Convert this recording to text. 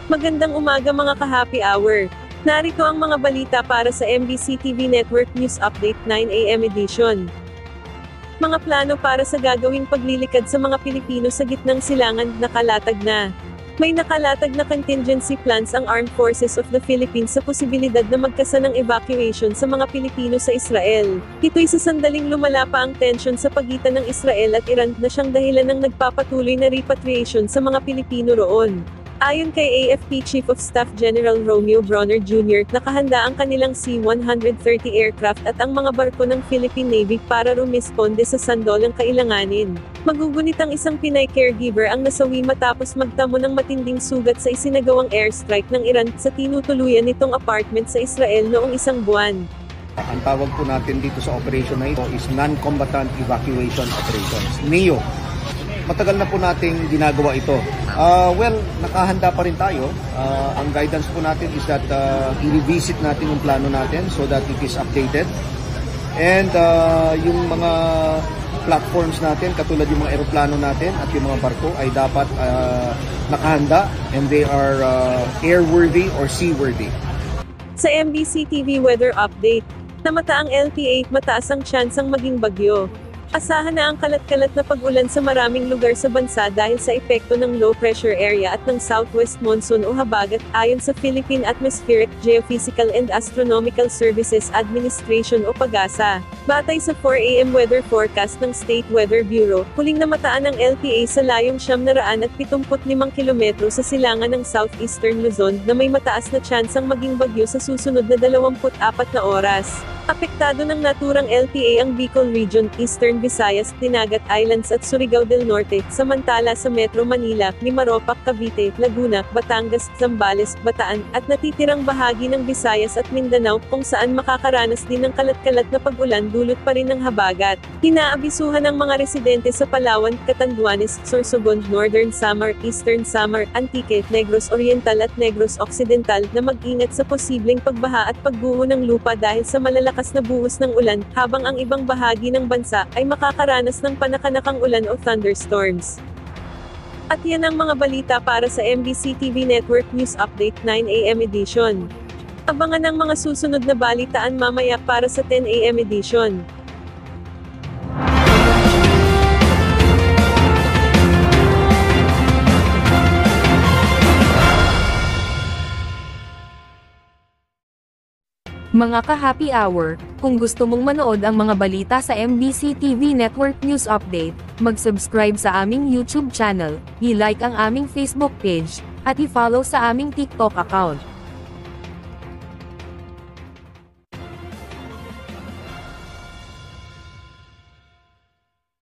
Magandang umaga mga ka-happy hour. Narito ang mga balita para sa MBC TV Network News Update 9 AM edition. Mga plano para sa gagawing paglilikad sa mga Pilipino sa gitnang silangan, nakalatag na. May nakalatag na contingency plans ang Armed Forces of the Philippines sa posibilidad na magkasa ng evacuation sa mga Pilipino sa Israel. Ito'y sa sandaling lumala pa ang tension sa pagitan ng Israel at Iran na siyang dahilan ng nagpapatuloy na repatriation sa mga Pilipino roon. Ayon kay AFP Chief of Staff General Romeo Bronner Jr., nakahanda ang kanilang C-130 aircraft at ang mga barko ng Philippine Navy para rumisponde sa sandolang kailanganin. Magugunit ang isang Pinay caregiver ang nasawi matapos magtamo ng matinding sugat sa isinagawang airstrike ng Iran sa tinutuluyan nitong apartment sa Israel noong isang buwan. Ang tawag po natin dito sa operation na ito is Non-Combatant Evacuation Operations, NEO. Matagal na po nating ginagawa ito. Nakahanda pa rin tayo. Ang guidance po natin is that i-revisit natin yung plano natin so that it is updated. And yung mga platforms natin, katulad yung mga aeroplano natin at yung mga barko ay dapat nakahanda and they are airworthy or seaworthy. Sa MBC TV Weather Update, namata ang LPA, mataas ang tsansang maging bagyo. Asahan na ang kalat-kalat na pag-ulan sa maraming lugar sa bansa dahil sa epekto ng low pressure area at ng southwest monsoon o habagat, ayon sa Philippine Atmospheric, Geophysical and Astronomical Services Administration o PAGASA. Batay sa 4 AM weather forecast ng State Weather Bureau, huling namataan ng LPA sa layong 775 kilometro sa silangan ng southeastern Luzon na may mataas na tsansang maging bagyo sa susunod na 24 na oras. Apektado ng naturang LPA ang Bicol Region, Eastern Visayas, Dinagat Islands at Surigao del Norte, samantala sa Metro Manila, Mimaropac, Cavite, Laguna, Batangas, Zambales, Bataan, at natitirang bahagi ng Visayas at Mindanao, kung saan makakaranas din ng kalat-kalat na pag-ulan dulot pa rin ng habagat. Inaabisuhan ang mga residente sa Palawan, Catanduanes, Sorsogon, Northern Samar, Eastern Samar, Antique, Negros Oriental at Negros Occidental na mag-ingat sa posibleng pagbaha at pagguho ng lupa dahil sa malalakas na buhos ng ulan, habang ang ibang bahagi ng bansa ay makakaranas ng panakanakang ulan o thunderstorms. At yan ang mga balita para sa MBC TV Network News Update 9 AM edition. Abangan ang mga susunod na balitaan mamaya para sa 10 AM edition. Mga ka-happy hour, kung gusto mong manood ang mga balita sa MBC TV Network News Update, mag-subscribe sa aming YouTube channel, i-like ang aming Facebook page, at i-follow sa aming TikTok account.